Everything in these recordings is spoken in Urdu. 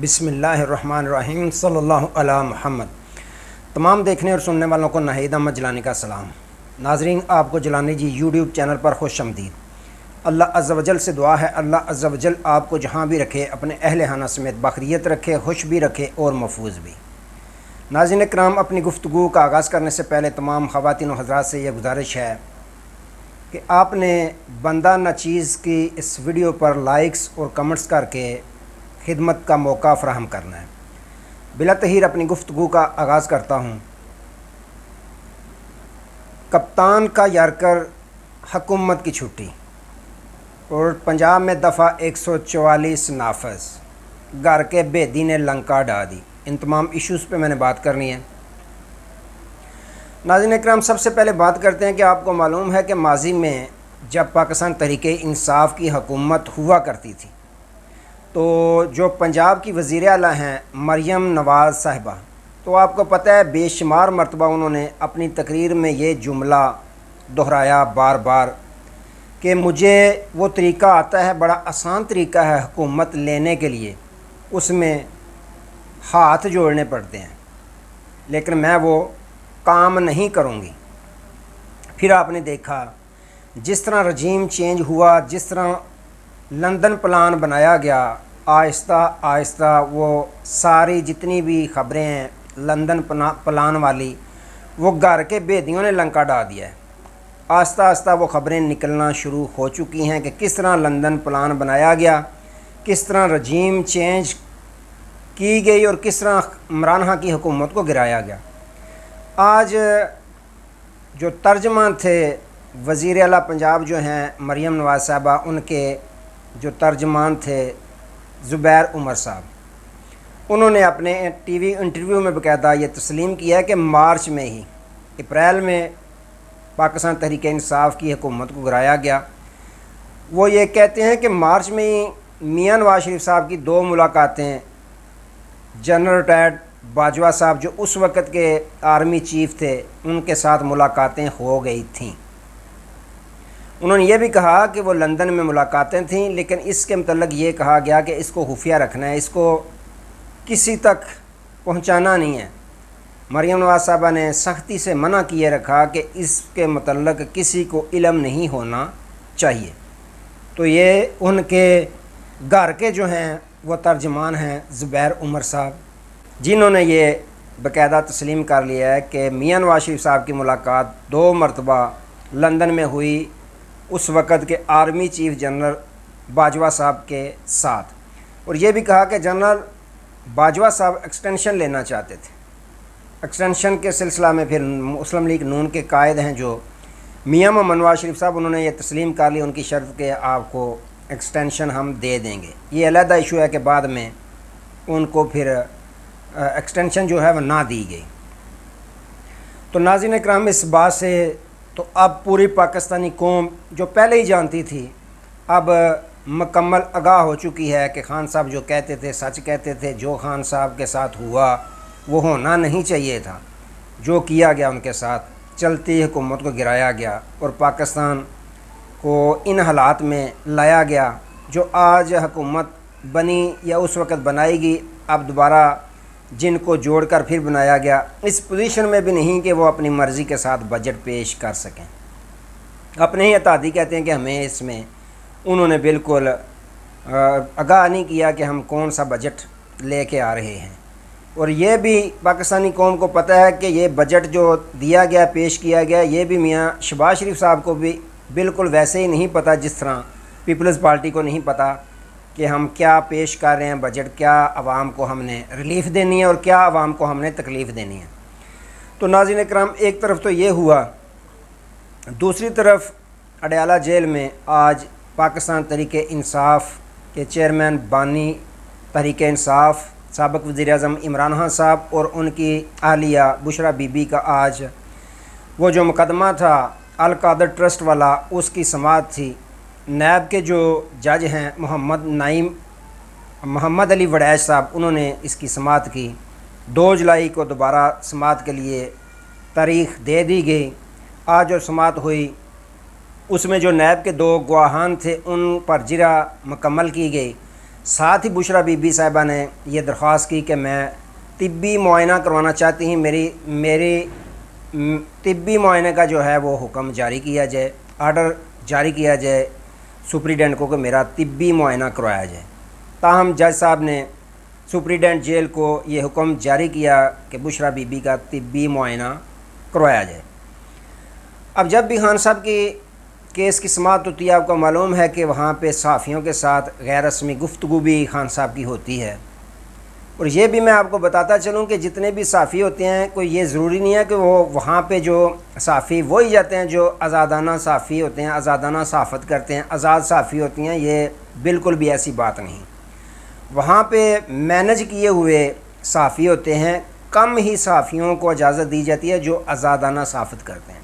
بسم اللہ الرحمن الرحیم صلی اللہ علی محمد۔ تمام دیکھنے اور سننے والوں کو ناہید احمد جیلانی کا سلام۔ ناظرین، آپ کو جیلانی جی یوٹیوب چینل پر خوش آمدید۔ اللہ عز و جل سے دعا ہے اللہ عز و جل آپ کو جہاں بھی رکھے اپنے اہل خانہ سمیت بخیریت رکھے، خوش بھی رکھے اور محفوظ بھی۔ ناظرین کرام، اپنی گفتگو کا آغاز کرنے سے پہلے تمام خواتین و حضرات سے یہ گزارش ہے کہ آپ نے بندہ نہ چیز کی اس ویڈیو پر لائکس اور کمنٹس کر کے خدمت کا موقع فراہم کرنا ہے۔ بلا تاخیر اپنی گفتگو کا آغاز کرتا ہوں۔ کپتان کا یارکر حکومت کی چھٹی اور پنجاب میں دفعہ 144 نافذ، گھر کے بھیدی نے لنکا ڈا دی۔ ان تمام ایشوز پہ میں نے بات کرنی ہے۔ ناظرین اکرام، سب سے پہلے بات کرتے ہیں کہ آپ کو معلوم ہے کہ ماضی میں جب پاکستان تحریک انصاف کی حکومت ہوا کرتی تھی تو جو پنجاب کی وزیر اعلیٰ ہیں مریم نواز صاحبہ، تو آپ کو پتہ ہے بے شمار مرتبہ انہوں نے اپنی تقریر میں یہ جملہ دہرایا بار بار کہ مجھے وہ طریقہ آتا ہے، بڑا آسان طریقہ ہے حکومت لینے کے لیے، اس میں ہاتھ جوڑنے پڑتے ہیں، لیکن میں وہ کام نہیں کروں گی۔ پھر آپ نے دیکھا جس طرح رجیم چینج ہوا، جس طرح لندن پلان بنایا گیا، آہستہ آہستہ وہ ساری جتنی بھی خبریں ہیں لندن پلان والی، وہ گھر کے بھیدیوں نے لنکا ڈال دیا ہے۔ آہستہ آہستہ وہ خبریں نکلنا شروع ہو چکی ہیں کہ کس طرح لندن پلان بنایا گیا، کس طرح رجیم چینج کی گئی اور کس طرح عمران خان کی حکومت کو گرایا گیا۔ آج جو ترجمان تھے وزیر اعلیٰ پنجاب جو ہیں مریم نواز صاحبہ، ان کے جو ترجمان تھے زبیر عمر صاحب، انہوں نے اپنے ٹی وی انٹرویو میں باقاعدہ یہ تسلیم کیا ہے کہ مارچ میں ہی، اپریل میں پاکستان تحریک انصاف کی حکومت کو گرایا گیا۔ وہ یہ کہتے ہیں کہ مارچ میں ہی میاں نواز شریف صاحب کی 2 ملاقاتیں جنرل ریٹائرڈ باجوہ صاحب جو اس وقت کے آرمی چیف تھے ان کے ساتھ ملاقاتیں ہو گئی تھیں۔ انہوں نے یہ بھی کہا کہ وہ لندن میں ملاقاتیں تھیں، لیکن اس کے متعلق یہ کہا گیا کہ اس کو خفیہ رکھنا ہے، اس کو کسی تک پہنچانا نہیں ہے۔ مریم نواز صاحبہ نے سختی سے منع کیے رکھا کہ اس کے متعلق کسی کو علم نہیں ہونا چاہیے۔ تو یہ ان کے گھر کے جو ہیں وہ ترجمان ہیں زبیر عمر صاحب، جنہوں نے یہ باقاعدہ تسلیم کر لیا ہے کہ میاں نواز شریف صاحب کی ملاقات 2 مرتبہ لندن میں ہوئی اس وقت کے آرمی چیف جنرل باجوہ صاحب کے ساتھ، اور یہ بھی کہا کہ جنرل باجوہ صاحب ایکسٹینشن لینا چاہتے تھے۔ ایکسٹینشن کے سلسلہ میں پھر مسلم لیگ نون کے قائد ہیں جو میاں محمد نواز شریف صاحب، انہوں نے یہ تسلیم کر لی ان کی شرط کہ آپ کو ایکسٹینشن ہم دے دیں گے۔ یہ علیحدہ ایشو ہے کہ بعد میں ان کو پھر ایکسٹینشن جو ہے وہ نہ دی گئی۔ تو ناظرین اکرام، اس بات سے تو اب پوری پاکستانی قوم جو پہلے ہی جانتی تھی اب مکمل آگاہ ہو چکی ہے کہ خان صاحب جو کہتے تھے سچ کہتے تھے۔ جو خان صاحب کے ساتھ ہوا وہ ہونا نہیں چاہیے تھا، جو کیا گیا ان کے ساتھ، چلتی حکومت کو گرایا گیا اور پاکستان کو ان حالات میں لایا گیا جو آج حکومت بنی یا اس وقت بنائی گئی، اب دوبارہ جن کو جوڑ کر پھر بنایا گیا، اس پوزیشن میں بھی نہیں کہ وہ اپنی مرضی کے ساتھ بجٹ پیش کر سکیں۔ اپنے ہی اتحادی کہتے ہیں کہ ہمیں اس میں انہوں نے بالکل آگاہ نہیں کیا کہ ہم کون سا بجٹ لے کے آ رہے ہیں، اور یہ بھی پاکستانی قوم کو پتہ ہے کہ یہ بجٹ جو دیا گیا پیش کیا گیا، یہ بھی میاں شہباز شریف صاحب کو بھی بالکل ویسے ہی نہیں پتہ جس طرح پیپلز پارٹی کو نہیں پتہ کہ ہم کیا پیش کر رہے ہیں بجٹ، کیا عوام کو ہم نے ریلیف دینی ہے اور کیا عوام کو ہم نے تکلیف دینی ہے۔ تو ناظرین اکرام، ایک طرف تو یہ ہوا، دوسری طرف اڈیالہ جیل میں آج پاکستان تحریک انصاف کے چیئرمین بانی تحریک انصاف سابق وزیر اعظم عمران خان صاحب اور ان کی اہلیہ بشرا بی بی کا آج وہ جو مقدمہ تھا القادر ٹرسٹ والا، اس کی سماعت تھی۔ نیب کے جو جج ہیں محمد علی وڑیچ صاحب، انہوں نے اس کی سماعت کی۔ 2 جولائی کو دوبارہ سماعت کے لیے تاریخ دے دی گئی۔ آج جو سماعت ہوئی اس میں جو نیب کے 2 گواہان تھے ان پر جرح مکمل کی گئی، ساتھ ہی بشرا بی بی صاحبہ نے یہ درخواست کی کہ میں طبی معائنہ کروانا چاہتی ہیں، میری طبی معائنے کا جو ہے وہ حکم جاری کیا جائے، آرڈر جاری کیا جائے سپریڈنٹ کو کہ میرا طبی معائنہ کروایا جائے۔ تاہم جج صاحب نے سپریڈنٹ جیل کو یہ حکم جاری کیا کہ بشرا بی بی کا طبی معائنہ کروایا جائے۔ اب جب بھی خان صاحب کی کیس کی سماعت ہوتی ہے، آپ کو معلوم ہے کہ وہاں پہ صحافیوں کے ساتھ غیر رسمی گفتگو بھی خان صاحب کی ہوتی ہے۔ اور یہ بھی میں آپ کو بتاتا چلوں کہ جتنے بھی صحافی ہوتے ہیں، کوئی یہ ضروری نہیں ہے کہ وہ وہاں پہ جو صحافی وہی جاتے ہیں جو آزادانہ صحافی ہوتے ہیں، آزادانہ صحافت کرتے ہیں، آزاد صحافی ہوتی ہیں، یہ بالکل بھی ایسی بات نہیں۔ وہاں پہ مینج کیے ہوئے صحافی ہوتے ہیں، کم ہی صحافیوں کو اجازت دی جاتی ہے جو آزادانہ صحافت کرتے ہیں۔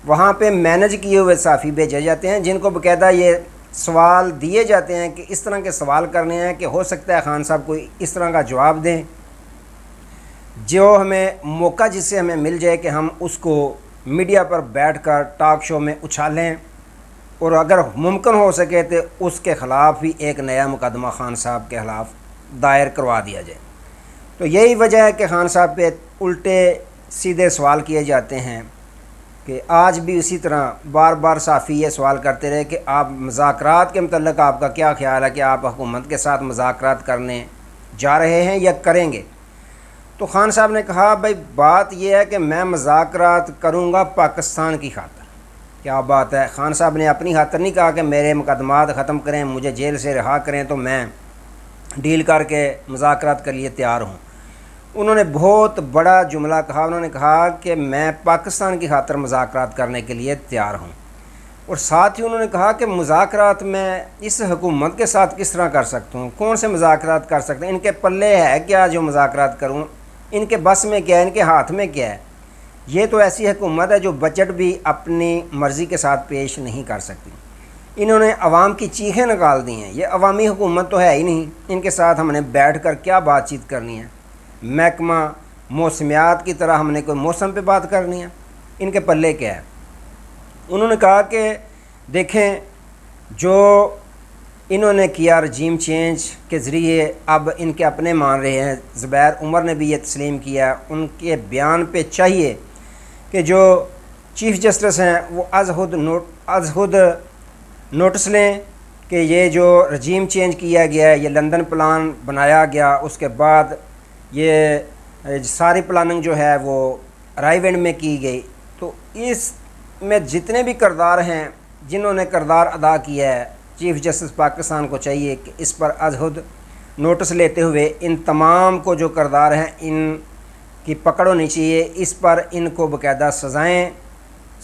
وہاں پہ مینج کیے ہوئے صحافی بھیجے جاتے ہیں جن کو باقاعدہ یہ سوال دیے جاتے ہیں کہ اس طرح کے سوال کرنے ہیں کہ ہو سکتا ہے خان صاحب کوئی اس طرح کا جواب دیں جو ہمیں موقع جس سے ہمیں مل جائے کہ ہم اس کو میڈیا پر بیٹھ کر ٹاک شو میں اچھالیں، اور اگر ممکن ہو سکے تو اس کے خلاف بھی ایک نیا مقدمہ خان صاحب کے خلاف دائر کروا دیا جائے۔ تو یہی وجہ ہے کہ خان صاحب پہ الٹے سیدھے سوال کیے جاتے ہیں کہ آج بھی اسی طرح بار بار صحافی یہ سوال کرتے رہے کہ آپ مذاکرات کے متعلق آپ کا کیا خیال ہے کہ آپ حکومت کے ساتھ مذاکرات کرنے جا رہے ہیں یا کریں گے؟ تو خان صاحب نے کہا بھائی بات یہ ہے کہ میں مذاکرات کروں گا پاکستان کی خاطر۔ کیا بات ہے، خان صاحب نے اپنی خاطر نہیں کہا کہ میرے مقدمات ختم کریں، مجھے جیل سے رہا کریں تو میں ڈیل کر کے مذاکرات کے لیے تیار ہوں۔ انہوں نے بہت بڑا جملہ کہا، انہوں نے کہا کہ میں پاکستان کی خاطر مذاکرات کرنے کے لیے تیار ہوں، اور ساتھ ہی انہوں نے کہا کہ مذاکرات میں اس حکومت کے ساتھ کس طرح کر سکتا ہوں، کون سے مذاکرات کر سکتے ہیں، ان کے پلے ہے کیا جو مذاکرات کروں، ان کے بس میں کیا ہے، ان کے ہاتھ میں کیا ہے۔ یہ تو ایسی حکومت ہے جو بجٹ بھی اپنی مرضی کے ساتھ پیش نہیں کر سکتی۔ انہوں نے عوام کی چیخیں نکال دی ہیں، یہ عوامی حکومت تو ہے ہی نہیں، ان کے ساتھ ہم نے بیٹھ کر کیا بات چیت کرنی ہے، محکمہ موسمیات کی طرح ہم نے کوئی موسم پہ بات کرنی ہے، ان کے پلے کیا ہے۔ انہوں نے کہا کہ دیکھیں جو انہوں نے کیا رجیم چینج کے ذریعے اب ان کے اپنے مان رہے ہیں، زبیر عمر نے بھی یہ تسلیم کیا، ان کے بیان پہ چاہیے کہ جو چیف جسٹس ہیں وہ از خود نوٹس لیں کہ یہ جو رجیم چینج کیا گیا ہے، یہ لندن پلان بنایا گیا، اس کے بعد یہ ساری پلاننگ جو ہے وہ رائیو اینڈ میں کی گئی، تو اس میں جتنے بھی کردار ہیں جنہوں نے کردار ادا کیا ہے، چیف جسٹس پاکستان کو چاہیے کہ اس پر از خود نوٹس لیتے ہوئے ان تمام کو جو کردار ہیں ان کی پکڑ ہونی چاہیے، اس پر ان کو باقاعدہ سزائیں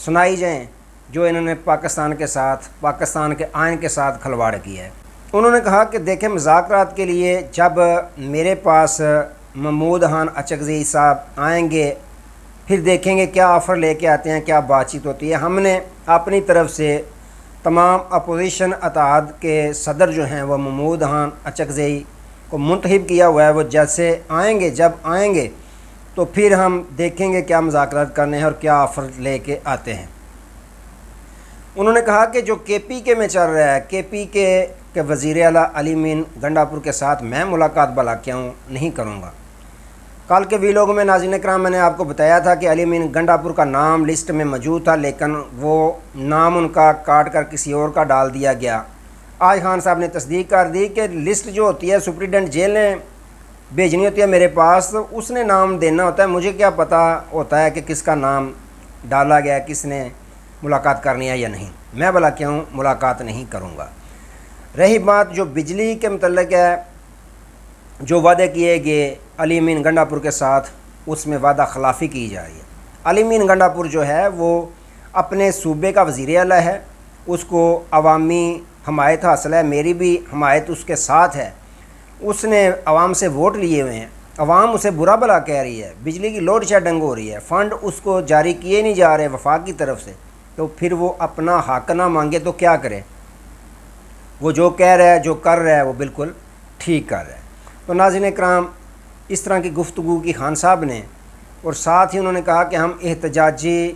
سنائی جائیں جو انہوں نے پاکستان کے ساتھ، پاکستان کے آئین کے ساتھ کھلواڑ کیا ہے۔ انہوں نے کہا کہ دیکھیں مذاکرات کے لیے جب میرے پاس محمود خان اچکزئی صاحب آئیں گے، پھر دیکھیں گے کیا آفر لے کے آتے ہیں، کیا بات چیت ہوتی ہے۔ ہم نے اپنی طرف سے تمام اپوزیشن اتحاد کے صدر جو ہیں وہ محمود خان اچکزئی کو منتخب کیا ہوا ہے، وہ جیسے آئیں گے، جب آئیں گے تو پھر ہم دیکھیں گے کیا مذاکرات کرنے ہیں اور کیا آفر لے کے آتے ہیں۔ انہوں نے کہا کہ جو کے پی کے میں چل رہا ہے، کے پی کے وزیر اعلیٰ علی مین گنڈاپور کے ساتھ میں ملاقات بلا کے ہوں نہیں کروں گا۔ کل کے ویلوگ میں ناظرین اکرام میں نے آپ کو بتایا تھا کہ علی مین گنڈاپور کا نام لسٹ میں موجود تھا، لیکن وہ نام ان کا کاٹ کر کسی اور کا ڈال دیا گیا۔ آج خان صاحب نے تصدیق کر دی کہ لسٹ جو ہوتی ہے سپریڈنٹ جیل نے بھیجنی ہوتی ہے میرے پاس، تو اس نے نام دینا ہوتا ہے، مجھے کیا پتہ ہوتا ہے کہ کس کا نام ڈالا گیا، کس نے ملاقات کرنی ہے یا نہیں، میں بھلا کیوں ملاقات نہیں کروں گا۔ رہی بات جو بجلی کے متعلق ہے، جو وعدے کیے گئے علی مین گنڈاپور کے ساتھ، اس میں وعدہ خلافی کی جا رہی ہے۔ علی مین گنڈاپور جو ہے وہ اپنے صوبے کا وزیر اعلیٰ ہے، اس کو عوامی حمایت حاصل ہے، میری بھی حمایت اس کے ساتھ ہے، اس نے عوام سے ووٹ لیے ہوئے ہیں، عوام اسے برا بھلا کہہ رہی ہے، بجلی کی لوڈ شیڈنگ ہو رہی ہے، فنڈ اس کو جاری کیے نہیں جا رہے وفاق کی طرف سے، تو پھر وہ اپنا حق نہ مانگے تو کیا کرے؟ وہ جو کہہ رہا ہے، جو کر رہا ہے وہ بالکل ٹھیک کر رہا ہے۔ تو ناظرین اکرام، اس طرح کی گفتگو کی خان صاحب نے، اور ساتھ ہی انہوں نے کہا کہ ہم احتجاجی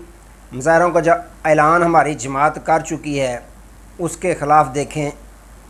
مظاہروں کا جو اعلان ہماری جماعت کر چکی ہے، اس کے خلاف دیکھیں